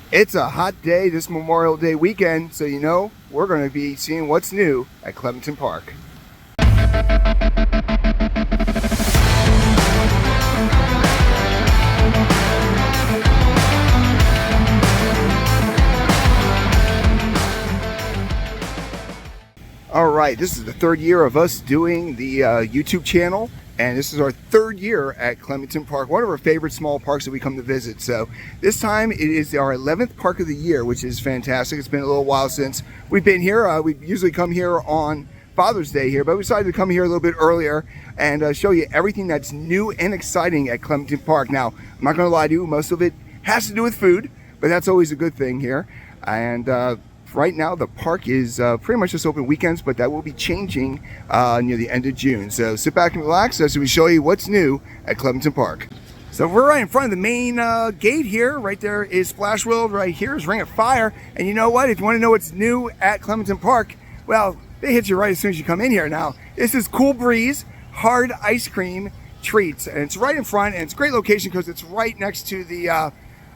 It's a hot day this Memorial Day weekend, so you know we're going to be seeing what's new at Clementon Park. All right, this is the third year of us doing the YouTube channel, and this is our third year at Clementon Park, one of our favorite small parks that we come to visit. So this time it is our 11th park of the year, which is fantastic. It's been a little while since we've been here. We usually come here on Father's Day here, but we decided to come here a little bit earlier and show you everything that's new and exciting at Clementon Park. Now, I'm not going to lie to you, most of it has to do with food, but that's always a good thing here. And right now, the park is pretty much just open weekends, but that will be changing near the end of June. So sit back and relax as we show you what's new at Clementon Park. So we're right in front of the main gate here. Right there is Splash World. Right here is Ring of Fire. And you know what? If you want to know what's new at Clementon Park, well, they hit you right as soon as you come in here. Now, this is Cool Breeze Hard Ice Cream Treats. And it's right in front, and it's a great location because it's right next to the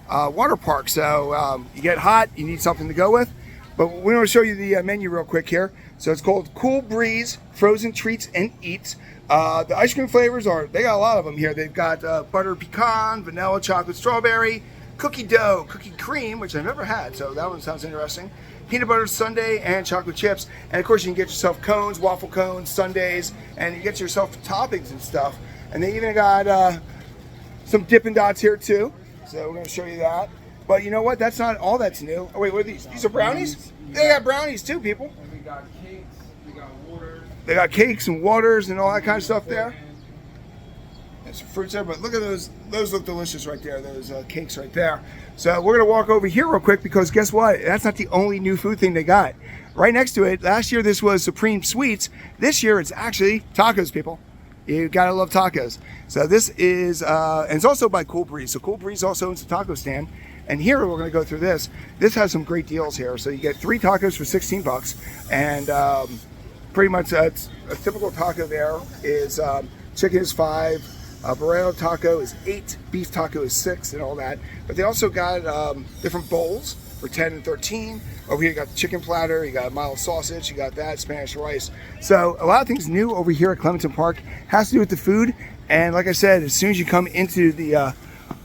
water park. So you get hot, you need something to go with. But we want to show you the menu real quick here. So it's called Cool Breeze Frozen Treats and Eats. The ice cream flavors they got a lot of them here. They've got butter pecan, vanilla, chocolate, strawberry, cookie dough, cookie cream, which I've never had, so that one sounds interesting. Peanut butter sundae and chocolate chips. And of course you can get yourself cones, waffle cones, sundaes, and you get yourself toppings and stuff. And they even got some Dippin' Dots here too. So we're going to show you that. But you know what? That's not all that's new. Oh wait, what are these? These are brownies? They got brownies too, people. And we got cakes, we got waters. They got cakes and waters and all that kind of stuff there. There's some fruits there, but look at those. Those look delicious right there, those cakes right there. So we're going to walk over here real quick because guess what? That's not the only new food thing they got. Right next to it, last year this was Supreme Sweets. This year it's actually tacos, people. You gotta love tacos. So this is, and it's also by Cool Breeze. So Cool Breeze also owns a taco stand. And here we're going to go through this. This has some great deals here. So you get 3 tacos for 16 bucks. And pretty much it's a typical taco there is chicken is 5, burrito taco is 8, beef taco is 6, and all that. But they also got different bowls for 10 and 13. Over here you got the chicken platter, you got mild sausage, you got that, Spanish rice. So a lot of things new over here at Clementon Park has to do with the food. And like I said, as soon as you come into the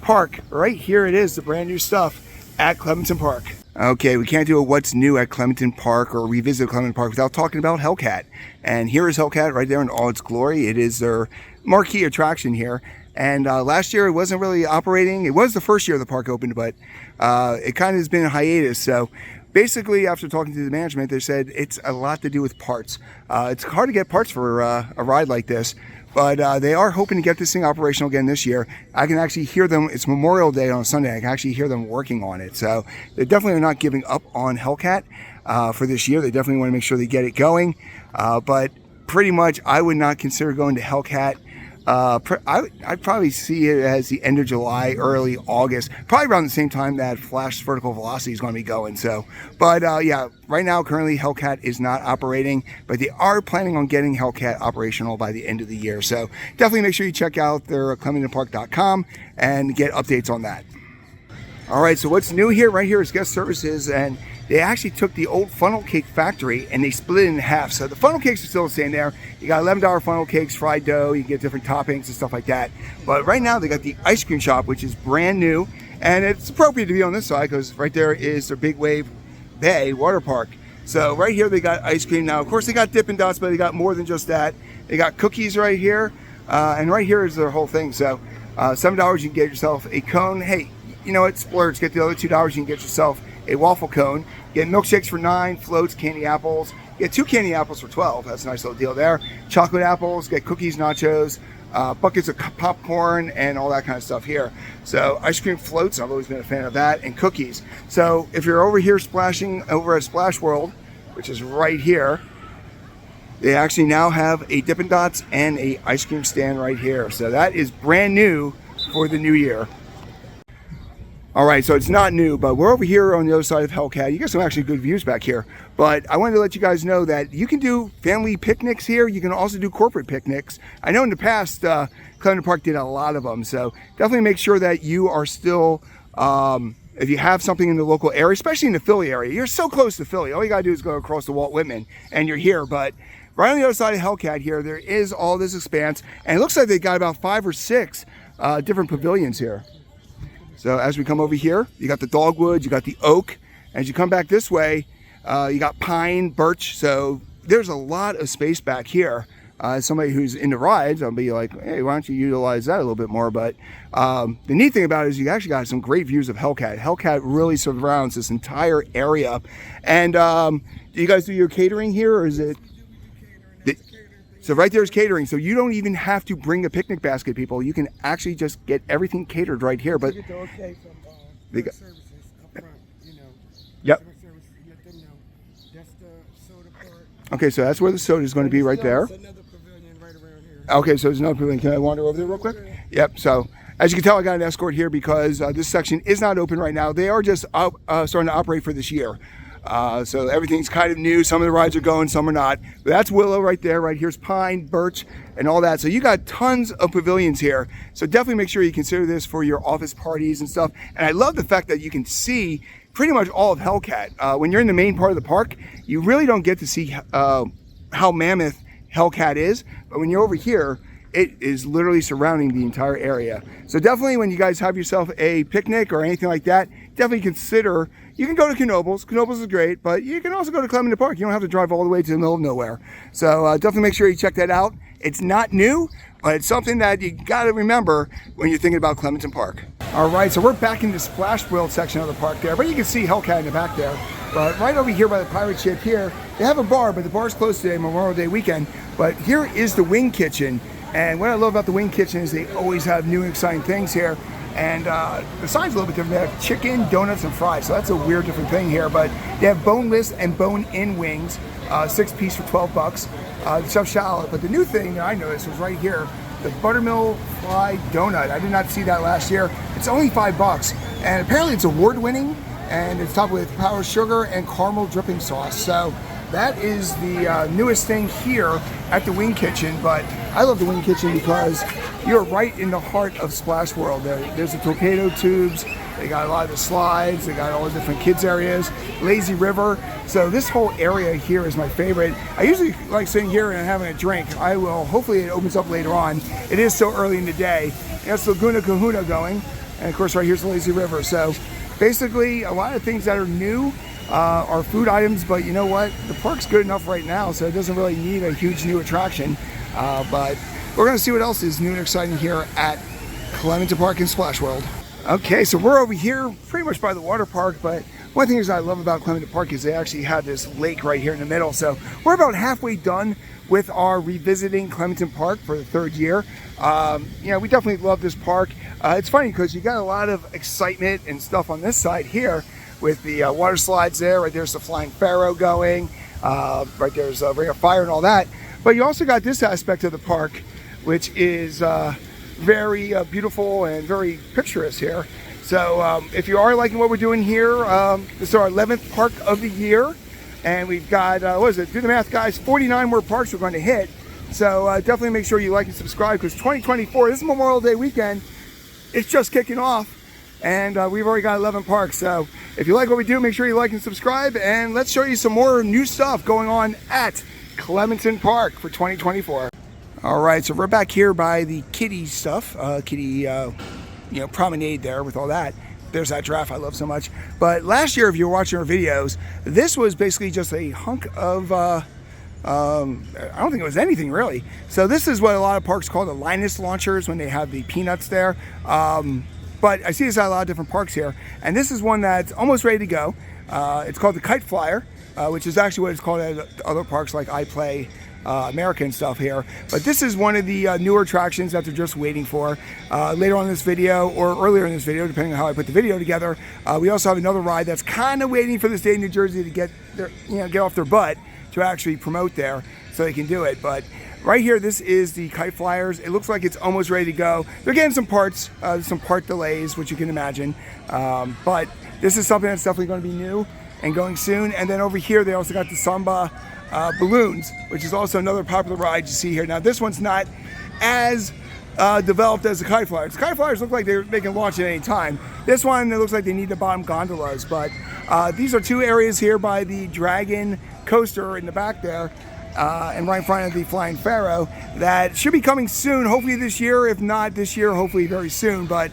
park, right here it is, the brand new stuff at Clementon Park. Okay, we can't do a what's new at Clementon Park or revisit Clementon Park without talking about Hellcat. And here is Hellcat right there in all its glory. It is their marquee attraction here. And last year it wasn't really operating. It was the first year the park opened, but it kind of has been in hiatus. So basically, after talking to the management, they said it's a lot to do with parts. It's hard to get parts for a ride like this. But they are hoping to get this thing operational again this year. I can actually hear them. It's Memorial Day on Sunday. I can actually hear them working on it. So they definitely are not giving up on Hellcat for this year. They definitely want to make sure they get it going. But pretty much, I would not consider going to Hellcat. I'd probably see it as the end of July, early August, probably around the same time that Flash Vertical Velocity is going to be going. So, but yeah, right now, currently Hellcat is not operating, but they are planning on getting Hellcat operational by the end of the year. So definitely make sure you check out their ClementonPark.com and get updates on that. All right, so what's new here? Right here is guest services, and they actually took the old funnel cake factory and they split it in half. So the funnel cakes are still staying there. You got $11 funnel cakes, fried dough, you get different toppings and stuff like that. But right now they got the ice cream shop, which is brand new, and it's appropriate to be on this side because right there is their Big Wave Bay water park. So right here they got ice cream. Now, of course, they got Dippin' Dots, but they got more than just that. They got cookies right here, and right here is their whole thing. So $7 you can get yourself a cone. Hey, you know what, splurge, get the other $2, you can get yourself a waffle cone. Get milkshakes for 9, floats, candy apples. Get 2 candy apples for 12. That's a nice little deal there. Chocolate apples, get cookies, nachos, buckets of popcorn, and all that kind of stuff here. So ice cream floats, I've always been a fan of that, and cookies. So if you're over here splashing over at Splash World, which is right here, they actually now have a Dippin' Dots and a ice cream stand right here. So that is brand new for the new year. All right, so it's not new, but we're over here on the other side of Hellcat. You get some actually good views back here. But I wanted to let you guys know that you can do family picnics here. You can also do corporate picnics. I know in the past, Clementon Park did a lot of them. So definitely make sure that you are still if you have something in the local area, especially in the Philly area, you're so close to Philly. All you got to do is go across the Walt Whitman and you're here. But right on the other side of Hellcat here, there is all this expanse. And it looks like they got about 5 or 6 different pavilions here. So as we come over here, you got the dogwood, you got the oak. As you come back this way, you got pine, birch. So there's a lot of space back here. As somebody who's into rides, I'll be like, hey, why don't you utilize that a little bit more? But the neat thing about it is you actually got some great views of Hellcat. Hellcat really surrounds this entire area. And do you guys do your catering here, or is it? So right there is catering. So you don't even have to bring a picnic basket, people. You can actually just get everything catered right here. But get the okay from they got services up front, you know. Yep. Services, let them know. That's the soda part. Okay, so that's where the soda is going to be right there. There's another pavilion right around here. Okay, so there's another pavilion. Can I wander over there real quick? Yep. So as you can tell, I got an escort here because this section is not open right now. They are just starting to operate for this year. So everything's kind of new. Some of the rides are going, some are not. But that's Willow right there. Right here's pine, birch, and all that. So you got tons of pavilions here. So definitely make sure you consider this for your office parties and stuff. And I love the fact that you can see pretty much all of Hellcat. When you're in the main part of the park, you really don't get to see how mammoth Hellcat is. But when you're over here, it is literally surrounding the entire area. So definitely when you guys have yourself a picnic or anything like that, definitely consider, you can go to Knoebels. Knoebels is great, but you can also go to Clementon Park. You don't have to drive all the way to the middle of nowhere. So definitely make sure you check that out. It's not new, but it's something that you got to remember when you're thinking about Clementon Park. All right, so we're back in the Splash World section of the park there, but you can see Hellcat in the back there. But right over here by the pirate ship here, they have a bar, but the bar's closed today, Memorial Day weekend. But here is the Wing Kitchen. And what I love about the Wing Kitchen is they always have new and exciting things here. And the sign's a little bit different. They have chicken, donuts, and fries. So that's a weird different thing here. But they have boneless and bone-in wings, 6-piece for $12. The stuffed shallot. But the new thing that I noticed was right here, the buttermilk fried donut. I did not see that last year. It's only $5. And apparently it's award-winning. And it's topped with powdered sugar and caramel dripping sauce. So that is the newest thing here at the Wing Kitchen. But I love the Wing Kitchen because you're right in the heart of Splash World. There's the torpedo tubes, they got a lot of the slides, they got all the different kids areas, lazy river. So this whole area here is my favorite. I usually like sitting here and having a drink. I will, hopefully it opens up later on. It is so early in the day. That's Laguna Kahuna going. And of course right here's the lazy river. So basically a lot of things that are new are food items, but you know what? The park's good enough right now, so it doesn't really need a huge new attraction. But we're going to see what else is new and exciting here at Clementon Park in Splash World. Okay, so we're over here pretty much by the water park, but one of the things I love about Clementon Park is they actually have this lake right here in the middle. So we're about halfway done with our revisiting Clementon Park for the 3rd year. You know, we definitely love this park. It's funny because you got a lot of excitement and stuff on this side here with the water slides there. Right there's the Flying Pharaoh going. Right there's Ring of Fire and all that. But you also got this aspect of the park, which is very beautiful and very picturesque here. So if you are liking what we're doing here, this is our 11th park of the year. And we've got, what is it? Do the math, guys. 49 more parks we're going to hit. So definitely make sure you like and subscribe because 2024, this is Memorial Day weekend. It's just kicking off. And we've already got 11 parks. So if you like what we do, make sure you like and subscribe. And let's show you some more new stuff going on at Clementon Park for 2024. All right, so we're back here by the kiddie stuff, promenade there with all that. There's that giraffe I love so much. But last year, if you were watching our videos, this was basically just a hunk of, I don't think it was anything really. So this is what a lot of parks call the Linus launchers when they have the peanuts there. But I see this at a lot of different parks here. And this is one that's almost ready to go. It's called the Kite Flyer, which is actually what it's called at other parks like iPlay America and stuff here. But this is one of the newer attractions that they're just waiting for. Later on in this video, or earlier in this video, depending on how I put the video together, we also have another ride that's kind of waiting for the state of New Jersey to get their, get off their butt to actually promote there so they can do it. But right here, this is the Kite Flyers. It looks like it's almost ready to go. They're getting some parts, some part delays, which you can imagine. But this is something that's definitely going to be new and going soon. And then over here, they also got the Samba balloons, which is also another popular ride you see here. Now, this one's not as developed as the kite flyers. The kite flyers look like they can launch at any time. This one, it looks like they need the bottom gondolas, but these are two areas here by the Dragon coaster in the back there, and right in front of the Flying Pharaoh, that should be coming soon, hopefully this year. If not this year, hopefully very soon. But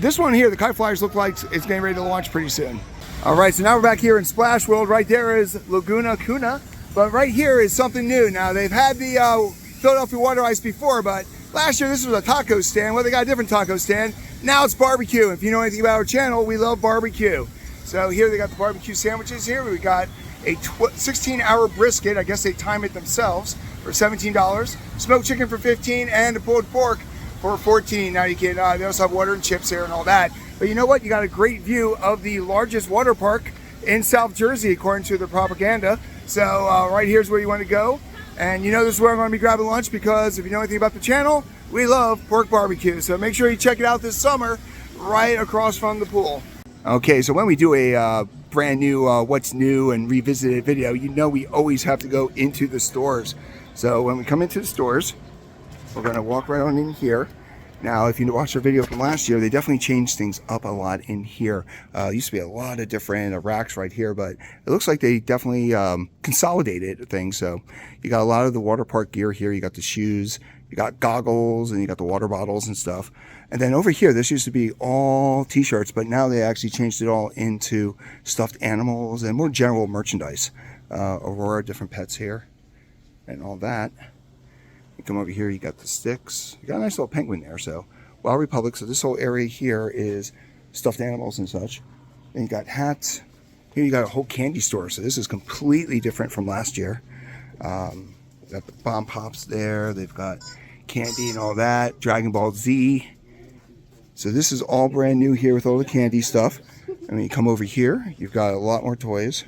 this one here, the kite flyers, look like it's getting ready to launch pretty soon. All right, so now we're back here in Splash World. Right there is Laguna Cuna, but right here is something new. Now, they've had the Philadelphia water ice before, but last year this was a taco stand. Well, they got a different taco stand. Now it's barbecue. If you know anything about our channel, we love barbecue. So here they got the barbecue sandwiches here. We got a 16-hour brisket. I guess they time it themselves for $17. Smoked chicken for $15, and the pulled pork for $14. Now you can, they also have water and chips here and all that. But you know what? You got a great view of the largest water park in South Jersey, according to the propaganda. So right here's where you want to go. And you know this is where I'm going to be grabbing lunch, because if you know anything about the channel, we love pork barbecue. So make sure you check it out this summer right across from the pool. Okay, so when we do a brand new what's new and revisited video, you know we always have to go into the stores. So when we come into the stores, we're going to walk right on in here. Now, if you watched our video from last year, they definitely changed things up a lot in here. Used to be a lot of different racks right here, but it looks like they definitely consolidated things. So you got a lot of the water park gear here. You got the shoes, you got goggles, and you got the water bottles and stuff. And then over here, this used to be all t-shirts, but now they actually changed it all into stuffed animals and more general merchandise. Aurora, different pets here and all that. You come over here, you got the sticks. You got a nice little penguin there. So Wild Republic. So this whole area here is stuffed animals and such. Then you got hats. Here you got a whole candy store. So this is completely different from last year. Got the bomb pops there. They've got candy and all that. Dragon Ball Z. So this is all brand new here with all the candy stuff. And when you come over here, you've got a lot more toys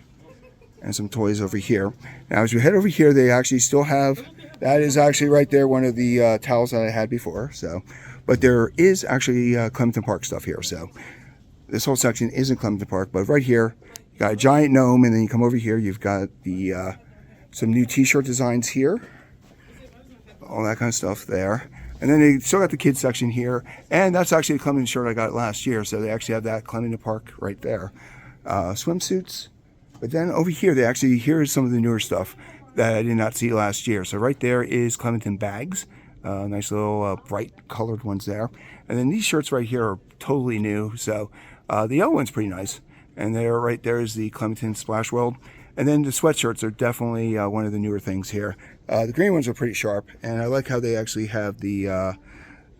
and some toys over here. Now as you head over here, they actually still have, that is actually right there, one of the towels that I had before. So, but there is actually Clementon Park stuff here. So this whole section isn't Clementon Park, but right here, you got a giant gnome, and then you come over here, you've got the some new t-shirt designs here. All that kind of stuff there. And then they still got the kids section here. And that's actually a Clementon shirt I got last year. So they actually have that Clementon Park right there. Swimsuits. But then over here, they actually, here's some of the newer stuff that I did not see last year. So right there is Clementon bags. Nice little bright colored ones there. And then these shirts right here are totally new. So the yellow one's pretty nice. And there, right there is the Clementon Splash World. And then the sweatshirts are definitely one of the newer things here. The green ones are pretty sharp. And I like how they actually have the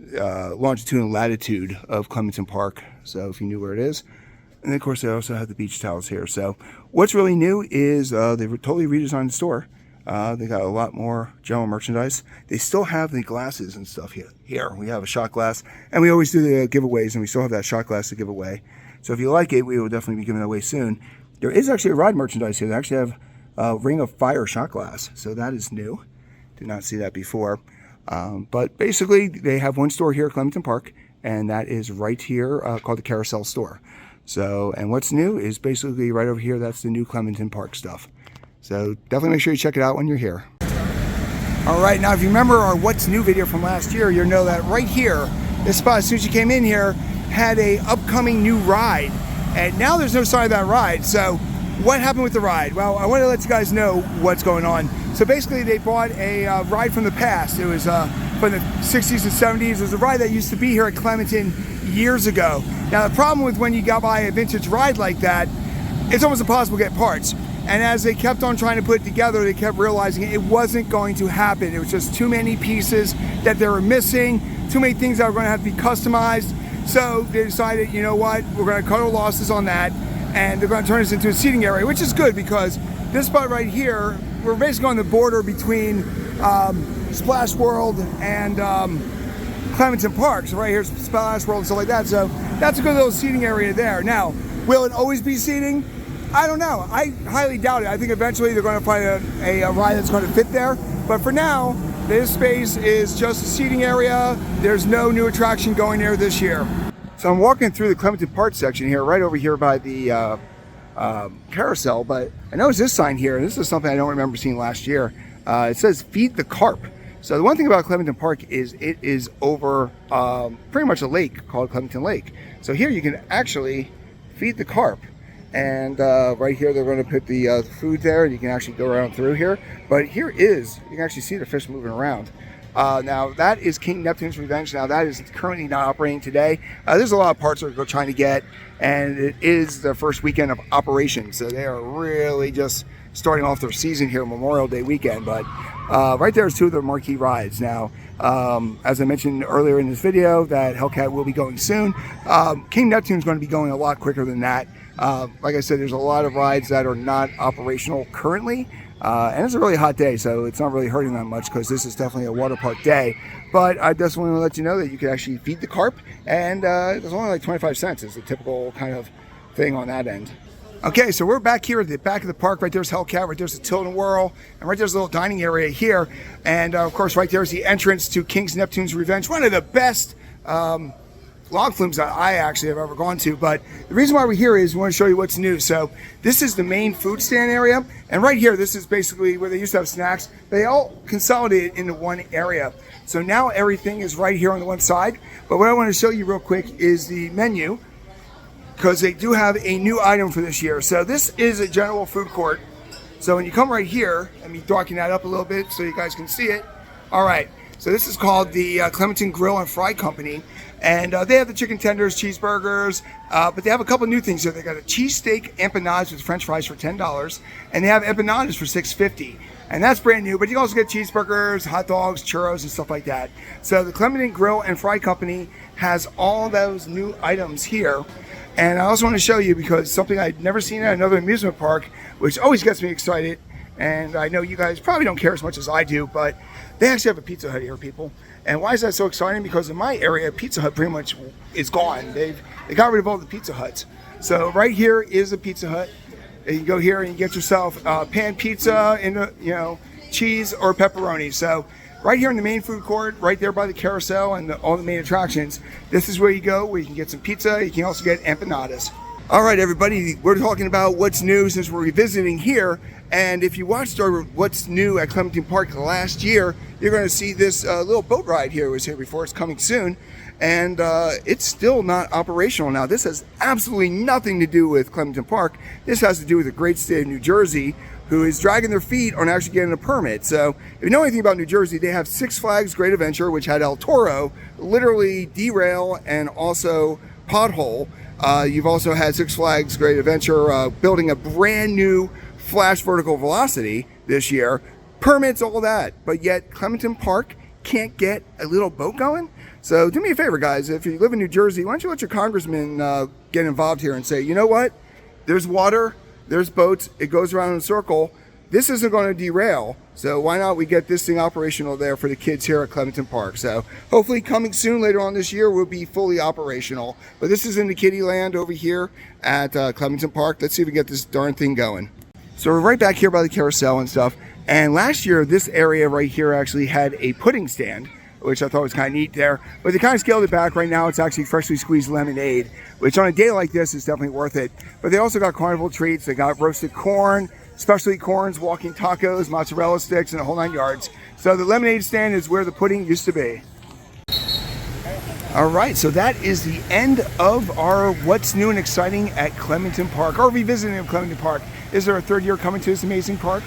longitude and latitude of Clementon Park. So if you knew where it is. And then, of course, they also have the beach towels here. So what's really new is they totally redesigned the store. They got a lot more general merchandise. They still have the glasses and stuff here. Here we have a shot glass, and we always do the giveaways, and we still have that shot glass to give away. So if you like it, we will definitely be giving it away soon. There is actually a ride merchandise here. They actually have a Ring of Fire shot glass, so that is new. Did not see that before. But basically, they have one store here at Clementon Park, and that is right here called the Carousel Store. So, and what's new is basically right over here. That's the new Clementon Park stuff. So definitely make sure you check it out when you're here. All right, now if you remember our What's New video from last year, you'll know that right here, this spot, as soon as you came in here, had a upcoming new ride. And now there's no sign of that ride. So what happened with the ride? Well, I want to let you guys know what's going on. So basically they bought a ride from the past. It was from the 60s and 70s. It was a ride that used to be here at Clementon years ago. Now the problem with when you got by a vintage ride like that, it's almost impossible to get parts. And as they kept on trying to put it together, they kept realizing it wasn't going to happen. It was just too many pieces that they were missing, too many things that were going to have to be customized. So they decided, you know what, we're going to cut our losses on that, and they're going to turn this into a seating area, which is good because this spot right here, we're basically on the border between Splash World and Clementon Park. So right here's Splash World and stuff like that. So that's a good little seating area there. Now, will it always be seating? I don't know. I highly doubt it. I think eventually they're going to find a ride that's going to fit there. But for now, this space is just a seating area. There's no new attraction going there this year. So I'm walking through the Clementon Park section here, right over here by the carousel. But I noticed this sign here, and this is something I don't remember seeing last year. It says "Feed the Carp." So the one thing about Clementon Park is it is over pretty much a lake called Clementon Lake. So here you can actually feed the carp. And right here they're going to put the food there, and you can actually go around through here. But here is, you can actually see the fish moving around. Now that is King Neptune's Revenge. Now that is currently not operating today. There's a lot of parts that we're trying to get, and it is the first weekend of operation. So they are really just starting off their season here, Memorial Day weekend. But right there is two of the marquee rides. Now, as I mentioned earlier in this video, that Hellcat will be going soon. King Neptune's going to be going a lot quicker than that. Like I said, there's a lot of rides that are not operational currently. And it's a really hot day, so it's not really hurting that much because this is definitely a water park day. But I just want to let you know that you can actually feed the carp, and it's only like 25 cents is the typical kind of thing on that end. Okay, so we're back here at the back of the park. Right there's Hellcat, right there's the Tilt and Whirl, and right there's a little dining area here. And of course, right there's the entrance to King's Neptune's Revenge, one of the best log flumes that I actually have ever gone to. But the reason why we're here is we want to show you what's new. So this is the main food stand area, and right here this is basically where they used to have snacks. They all consolidated into one area, so now everything is right here on the one side. But what I want to show you real quick is the menu, because they do have a new item for this year. So this is a general food court. So when you come right here, let me darken that up a little bit so you guys can see it. All right, so this is called the Clementon Grill and Fry Company. And they have the chicken tenders, cheeseburgers, but they have a couple new things here. They got a cheesesteak empanades with french fries for $10, and they have empanadas for $6.50. And that's brand new, but you also get cheeseburgers, hot dogs, churros, and stuff like that. So the Clementon Grill and Fry Company has all those new items here. And I also want to show you, because something I'd never seen at another amusement park, which always gets me excited, and I know you guys probably don't care as much as I do, but they actually have a Pizza Hut here, people. And why is that so exciting? Because in my area, Pizza Hut pretty much is gone. They got rid of all the Pizza Huts. So right here is a Pizza Hut. And you go here and you get yourself pan pizza and cheese or pepperoni. So right here in the main food court, right there by the carousel and all the main attractions, this is where you go, where you can get some pizza. You can also get empanadas. All right, everybody, we're talking about what's new since we're revisiting here. And if you watched our What's New at Clementon Park last year, you're going to see this little boat ride here. It was here before. It's coming soon. And it's still not operational now. This has absolutely nothing to do with Clementon Park. This has to do with the great state of New Jersey, who is dragging their feet on actually getting a permit. So if you know anything about New Jersey, they have Six Flags Great Adventure, which had El Toro literally derail and also pothole. You've also had Six Flags Great Adventure building a brand new Flash Vertical Velocity this year. Permits, all that. But yet Clementon Park can't get a little boat going. So do me a favor, guys. If you live in New Jersey, why don't you let your congressman get involved here and say, you know what? There's water, there's boats, it goes around in a circle. This isn't going to derail. So why not we get this thing operational there for the kids here at Clementon Park. So hopefully coming soon later on this year, we'll be fully operational. But this is in the kiddie land over here at Clementon Park. Let's see if we can get this darn thing going. So we're right back here by the carousel and stuff. And last year, this area right here actually had a pudding stand, which I thought was kind of neat there. But they kind of scaled it back. Right now, it's actually freshly squeezed lemonade, which on a day like this is definitely worth it. But they also got carnival treats. They got roasted corn, specialty corns, walking tacos, mozzarella sticks, and a whole 9 yards. So the lemonade stand is where the pudding used to be. All right, so that is the end of our What's New and Exciting at Clementon Park, or revisiting of Clementon Park. This is our third year coming to this amazing park,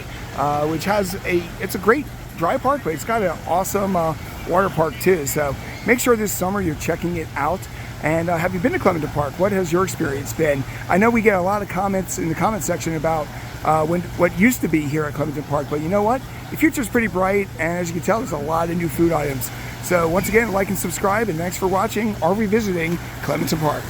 which has it's a great dry park, but it's got an awesome water park too. So make sure this summer you're checking it out. And have you been to Clementon Park? What has your experience been? I know we get a lot of comments in the comment section about what used to be here at Clementon Park, but you know what? The future's pretty bright, and as you can tell, there's a lot of new food items. So once again, like and subscribe, and thanks for watching or revisiting Clementon Park.